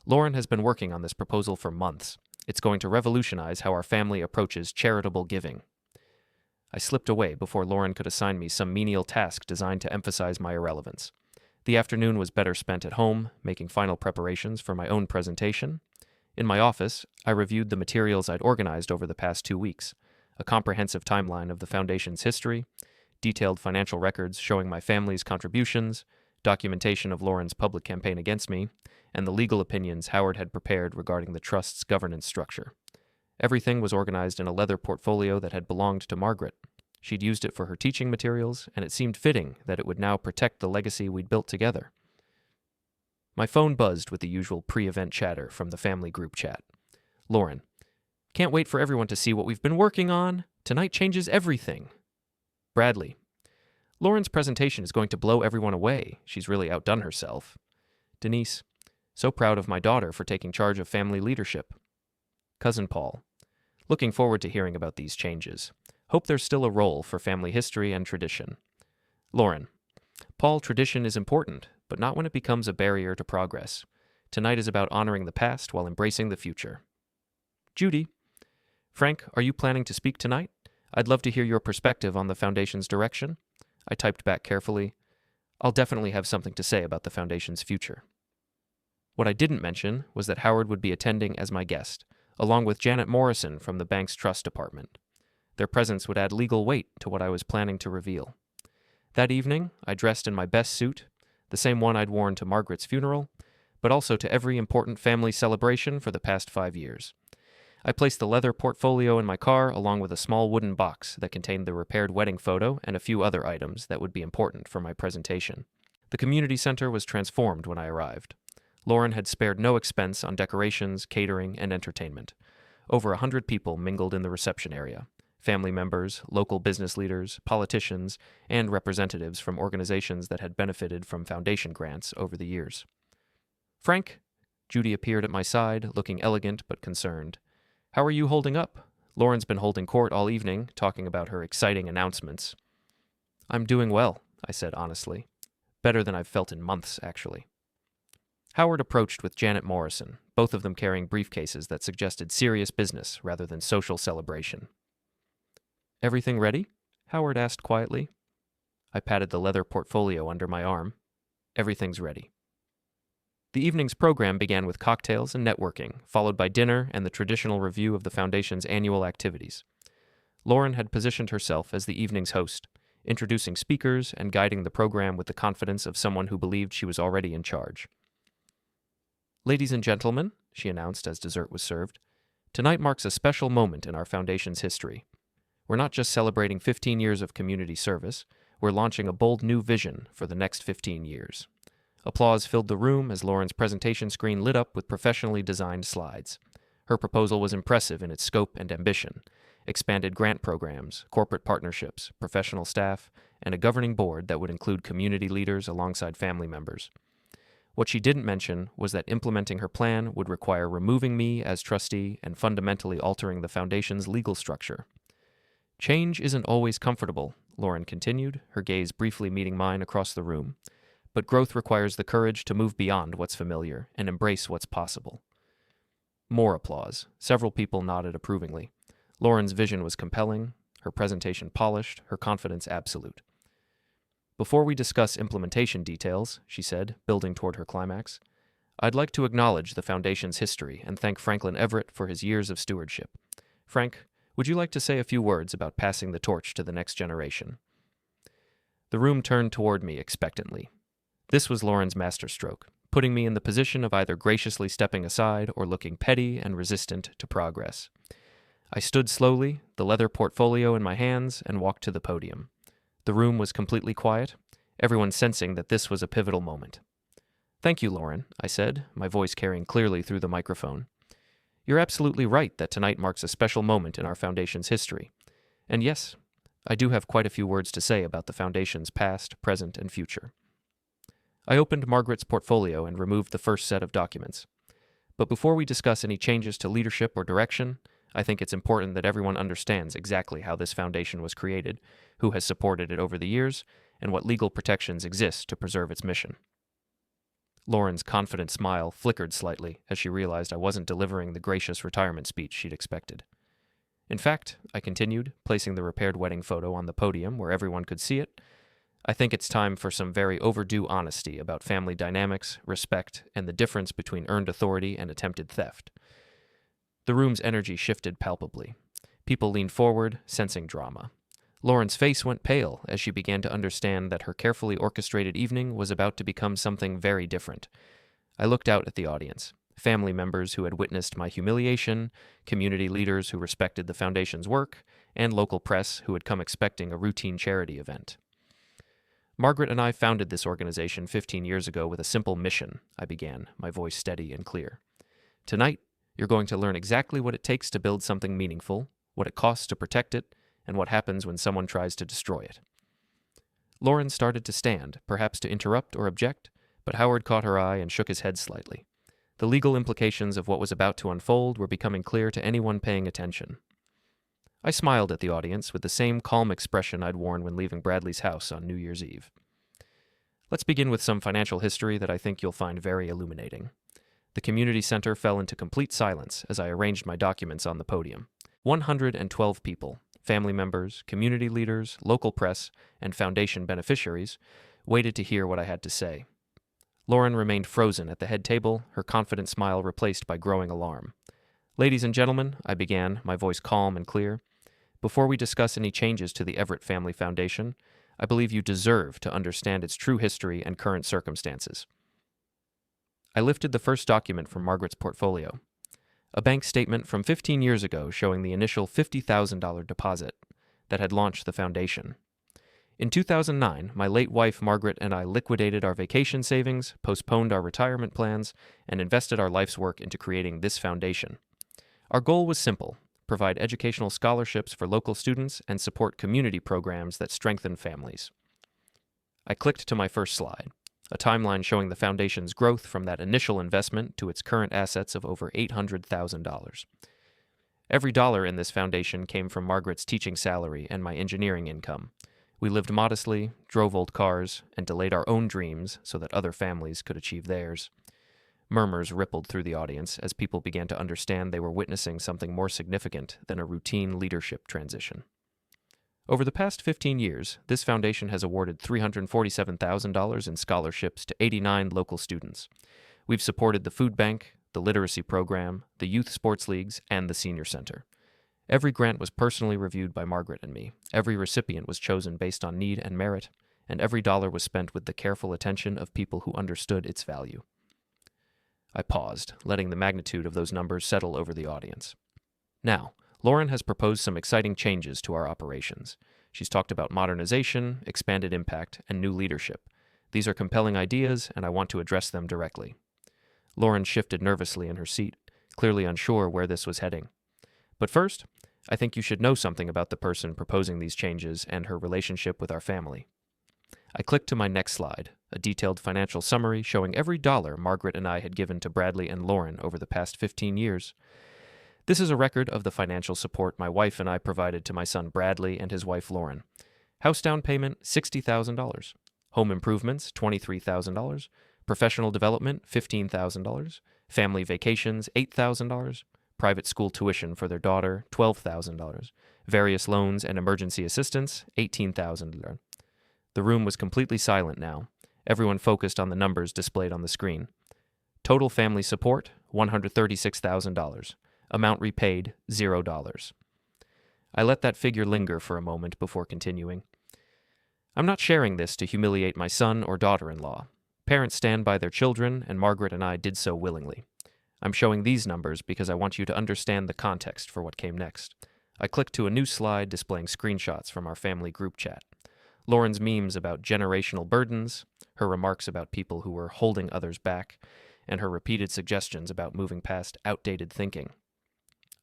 "Lauren has been working on this proposal for months. It's going to revolutionize how our family approaches charitable giving." I slipped away before Lauren could assign me some menial task designed to emphasize my irrelevance. The afternoon was better spent at home, making final preparations for my own presentation. In my office, I reviewed the materials I'd organized over the past 2 weeks, a comprehensive timeline of the foundation's history, detailed financial records showing my family's contributions, documentation of Lauren's public campaign against me, and the legal opinions Howard had prepared regarding the trust's governance structure. Everything was organized in a leather portfolio that had belonged to Margaret. She'd used it for her teaching materials, and it seemed fitting that it would now protect the legacy we'd built together. My phone buzzed with the usual pre-event chatter from the family group chat. Lauren: "Can't wait for everyone to see what we've been working on. Tonight changes everything." Bradley: "Lauren's presentation is going to blow everyone away. She's really outdone herself." Denise: "So proud of my daughter for taking charge of family leadership." Cousin Paul: "Looking forward to hearing about these changes. Hope there's still a role for family history and tradition." Lauren: "Paul, tradition is important, but not when it becomes a barrier to progress. Tonight is about honoring the past while embracing the future." Judy: "Frank, are you planning to speak tonight? I'd love to hear your perspective on the foundation's direction." I typed back carefully, "I'll definitely have something to say about the foundation's future." What I didn't mention was that Howard would be attending as my guest, along with Janet Morrison from the bank's trust department. Their presence would add legal weight to what I was planning to reveal. That evening, I dressed in my best suit, the same one I'd worn to Margaret's funeral, but also to every important family celebration for the past 5 years. I placed the leather portfolio in my car along with a small wooden box that contained the repaired wedding photo and a few other items that would be important for my presentation. The community center was transformed when I arrived. Lauren had spared no expense on decorations, catering, and entertainment. Over 100 people mingled in the reception area: family members, local business leaders, politicians, and representatives from organizations that had benefited from foundation grants over the years. "Frank," Judy appeared at my side, looking elegant but concerned. "How are you holding up? Lauren's been holding court all evening, talking about her exciting announcements." "I'm doing well," I said honestly. "Better than I've felt in months, actually." Howard approached with Janet Morrison, both of them carrying briefcases that suggested serious business rather than social celebration. "Everything ready?" Howard asked quietly. I patted the leather portfolio under my arm. Everything's ready. The evening's program began with cocktails and networking, followed by dinner and the traditional review of the Foundation's annual activities. Lauren had positioned herself as the evening's host, introducing speakers and guiding the program with the confidence of someone who believed she was already in charge. Ladies and gentlemen, she announced as dessert was served, tonight marks a special moment in our Foundation's history. We're not just celebrating 15 years of community service, we're launching a bold new vision for the next 15 years. Applause filled the room as Lauren's presentation screen lit up with professionally designed slides. Her proposal was impressive in its scope and ambition: expanded grant programs, corporate partnerships, professional staff, and a governing board that would include community leaders alongside family members. What she didn't mention was that implementing her plan would require removing me as trustee and fundamentally altering the Foundation's legal structure. Change isn't always comfortable, Lauren continued, her gaze briefly meeting mine across the room. But growth requires the courage to move beyond what's familiar and embrace what's possible. More applause. Several people nodded approvingly. Lauren's vision was compelling, her presentation polished, her confidence absolute. Before we discuss implementation details, she said, building toward her climax, I'd like to acknowledge the Foundation's history and thank Franklin Everett for his years of stewardship. Frank, would you like to say a few words about passing the torch to the next generation? The room turned toward me expectantly. This was Lauren's masterstroke, putting me in the position of either graciously stepping aside or looking petty and resistant to progress. I stood slowly, the leather portfolio in my hands, and walked to the podium. The room was completely quiet, everyone sensing that this was a pivotal moment. Thank you, Lauren, I said, my voice carrying clearly through the microphone. You're absolutely right that tonight marks a special moment in our Foundation's history. And yes, I do have quite a few words to say about the Foundation's past, present, and future. I opened Margaret's portfolio and removed the first set of documents. But before we discuss any changes to leadership or direction, I think it's important that everyone understands exactly how this foundation was created, who has supported it over the years, and what legal protections exist to preserve its mission. Lauren's confident smile flickered slightly as she realized I wasn't delivering the gracious retirement speech she'd expected. In fact, I continued, placing the repaired wedding photo on the podium where everyone could see it, I think it's time for some very overdue honesty about family dynamics, respect, and the difference between earned authority and attempted theft. The room's energy shifted palpably. People leaned forward, sensing drama. Lauren's face went pale as she began to understand that her carefully orchestrated evening was about to become something very different. I looked out at the audience, family members who had witnessed my humiliation, community leaders who respected the Foundation's work, and local press who had come expecting a routine charity event. Margaret and I founded this organization 15 years ago with a simple mission, I began, my voice steady and clear. Tonight, you're going to learn exactly what it takes to build something meaningful, what it costs to protect it, and what happens when someone tries to destroy it. Lauren started to stand, perhaps to interrupt or object, but Howard caught her eye and shook his head slightly. The legal implications of what was about to unfold were becoming clear to anyone paying attention. I smiled at the audience with the same calm expression I'd worn when leaving Bradley's house on New Year's Eve. Let's begin with some financial history that I think you'll find very illuminating. The community center fell into complete silence as I arranged my documents on the podium. 112 people, family members, community leaders, local press, and foundation beneficiaries, waited to hear what I had to say. Lauren remained frozen at the head table, her confident smile replaced by growing alarm. Ladies and gentlemen, I began, my voice calm and clear, before we discuss any changes to the Everett Family Foundation, I believe you deserve to understand its true history and current circumstances. I lifted the first document from Margaret's portfolio, a bank statement from 15 years ago showing the initial $50,000 deposit that had launched the foundation. In 2009, my late wife Margaret and I liquidated our vacation savings, postponed our retirement plans, and invested our life's work into creating this foundation. Our goal was simple: provide educational scholarships for local students and support community programs that strengthen families. I clicked to my first slide, a timeline showing the foundation's growth from that initial investment to its current assets of over $800,000. Every dollar in this foundation came from Margaret's teaching salary and my engineering income. We lived modestly, drove old cars, and delayed our own dreams so that other families could achieve theirs. Murmurs rippled through the audience as people began to understand they were witnessing something more significant than a routine leadership transition. Over the past 15 years, this foundation has awarded $347,000 in scholarships to 89 local students. We've supported the food bank, the literacy program, the youth sports leagues, and the senior center. Every grant was personally reviewed by Margaret and me. Every recipient was chosen based on need and merit, and every dollar was spent with the careful attention of people who understood its value. I paused, letting the magnitude of those numbers settle over the audience. Now, Lauren has proposed some exciting changes to our operations. She's talked about modernization, expanded impact, and new leadership. These are compelling ideas, and I want to address them directly. Lauren shifted nervously in her seat, clearly unsure where this was heading. But first, I think you should know something about the person proposing these changes and her relationship with our family. I clicked to my next slide, a detailed financial summary showing every dollar Margaret and I had given to Bradley and Lauren over the past 15 years. This is a record of the financial support my wife and I provided to my son Bradley and his wife Lauren. House down payment, $60,000. Home improvements, $23,000. Professional development, $15,000. Family vacations, $8,000. Private school tuition for their daughter, $12,000. Various loans and emergency assistance, $18,000. The room was completely silent now. Everyone focused on the numbers displayed on the screen. Total family support, $136,000. Amount repaid, $0. I let that figure linger for a moment before continuing. I'm not sharing this to humiliate my son or daughter-in-law. Parents stand by their children, and Margaret and I did so willingly. I'm showing these numbers because I want you to understand the context for what came next. I clicked to a new slide displaying screenshots from our family group chat. Lauren's memes about generational burdens, her remarks about people who were holding others back, and her repeated suggestions about moving past outdated thinking.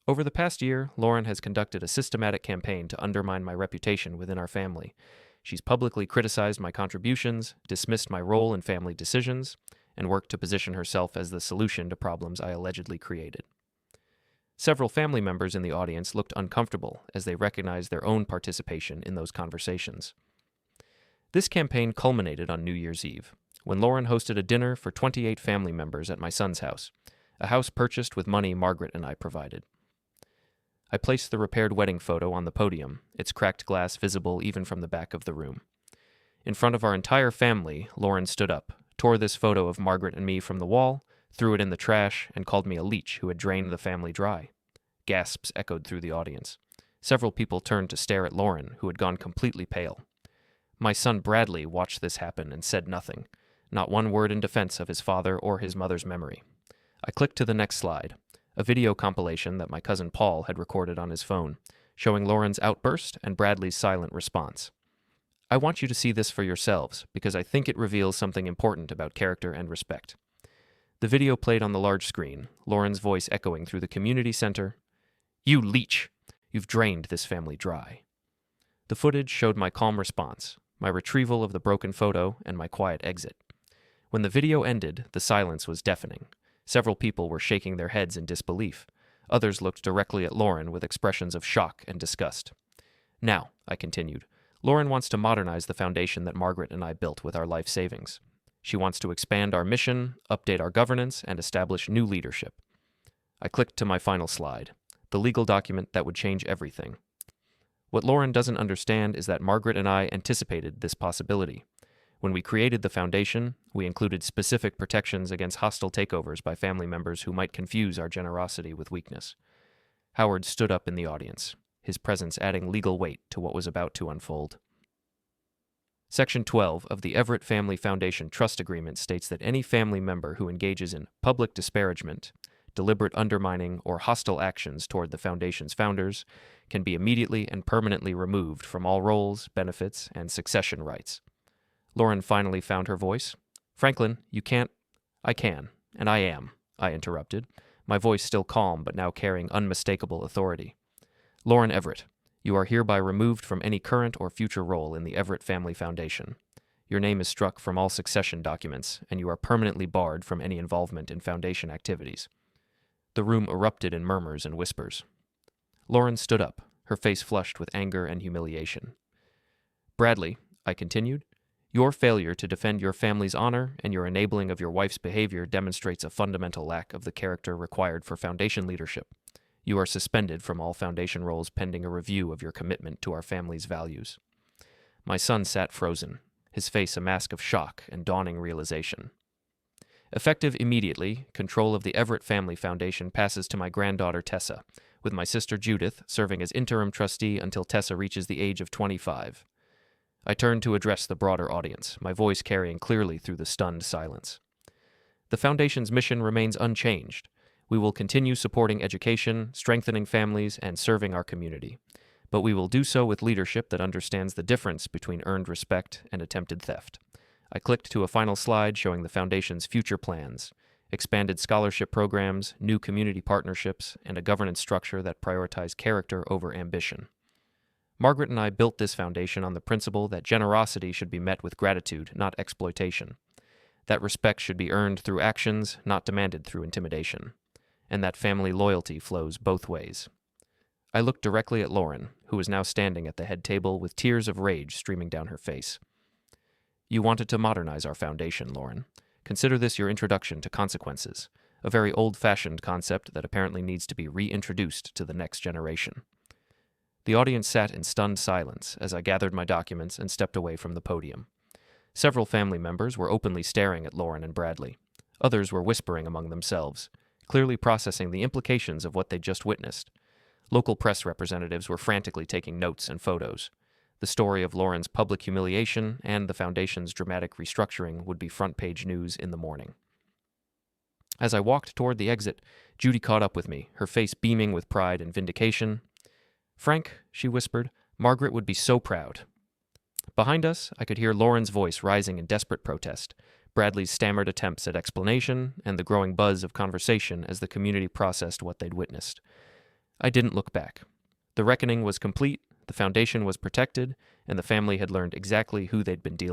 Over the past year, Lauren has conducted a systematic campaign to undermine my reputation within our family. She's publicly criticized my contributions, dismissed my role in family decisions, and worked to position herself as the solution to problems I allegedly created. Several family members in the audience looked uncomfortable as they recognized their own participation in those conversations. This campaign culminated on New Year's Eve, when Lauren hosted a dinner for 28 family members at my son's house, a house purchased with money Margaret and I provided. I placed the repaired wedding photo on the podium, its cracked glass visible even from the back of the room. In front of our entire family, Lauren stood up, tore this photo of Margaret and me from the wall, threw it in the trash, and called me a leech who had drained the family dry. Gasps echoed through the audience. Several people turned to stare at Lauren, who had gone completely pale. My son Bradley watched this happen and said nothing, not one word in defense of his father or his mother's memory. I clicked to the next slide, a video compilation that my cousin Paul had recorded on his phone, showing Lauren's outburst and Bradley's silent response. I want you to see this for yourselves, because I think it reveals something important about character and respect. The video played on the large screen, Lauren's voice echoing through the community center. "You leech! You've drained this family dry." The footage showed my calm response, my retrieval of the broken photo, and my quiet exit. When the video ended, the silence was deafening. Several people were shaking their heads in disbelief. Others looked directly at Lauren with expressions of shock and disgust. Now, I continued, Lauren wants to modernize the foundation that Margaret and I built with our life savings. She wants to expand our mission, update our governance, and establish new leadership. I clicked to my final slide, the legal document that would change everything. What Lauren doesn't understand is that Margaret and I anticipated this possibility. When we created the foundation, we included specific protections against hostile takeovers by family members who might confuse our generosity with weakness. Howard stood up in the audience, his presence adding legal weight to what was about to unfold. Section 12 of the Everett Family Foundation Trust Agreement states that any family member who engages in public disparagement, deliberate undermining, or hostile actions toward the foundation's founders can be immediately and permanently removed from all roles, benefits, and succession rights. Lauren finally found her voice. "Franklin, you can't—" "I can, and I am," I interrupted, my voice still calm but now carrying unmistakable authority. "Lauren Everett, you are hereby removed from any current or future role in the Everett Family Foundation. Your name is struck from all succession documents, and you are permanently barred from any involvement in foundation activities." The room erupted in murmurs and whispers. Lauren stood up, her face flushed with anger and humiliation. "Bradley," I continued, "your failure to defend your family's honor and your enabling of your wife's behavior demonstrates a fundamental lack of the character required for foundation leadership. You are suspended from all foundation roles pending a review of your commitment to our family's values." My son sat frozen, his face a mask of shock and dawning realization. Effective immediately, control of the Everett Family Foundation passes to my granddaughter Tessa, with my sister Judith serving as interim trustee until Tessa reaches the age of 25. I turned to address the broader audience, my voice carrying clearly through the stunned silence. The Foundation's mission remains unchanged. We will continue supporting education, strengthening families, and serving our community. But we will do so with leadership that understands the difference between earned respect and attempted theft. I clicked to a final slide showing the Foundation's future plans, expanded scholarship programs, new community partnerships, and a governance structure that prioritizes character over ambition. Margaret and I built this foundation on the principle that generosity should be met with gratitude, not exploitation, that respect should be earned through actions, not demanded through intimidation, and that family loyalty flows both ways. I looked directly at Lauren, who was now standing at the head table with tears of rage streaming down her face. "You wanted to modernize our foundation, Lauren. Consider this your introduction to consequences, a very old-fashioned concept that apparently needs to be reintroduced to the next generation." The audience sat in stunned silence as I gathered my documents and stepped away from the podium. Several family members were openly staring at Lauren and Bradley. Others were whispering among themselves, clearly processing the implications of what they'd just witnessed. Local press representatives were frantically taking notes and photos. The story of Lauren's public humiliation and the Foundation's dramatic restructuring would be front-page news in the morning. As I walked toward the exit, Judy caught up with me, her face beaming with pride and vindication. "Frank," she whispered, "Margaret would be so proud." Behind us, I could hear Lauren's voice rising in desperate protest, Bradley's stammered attempts at explanation, and the growing buzz of conversation as the community processed what they'd witnessed. I didn't look back. The reckoning was complete, the Foundation was protected, and the family had learned exactly who they'd been dealing with.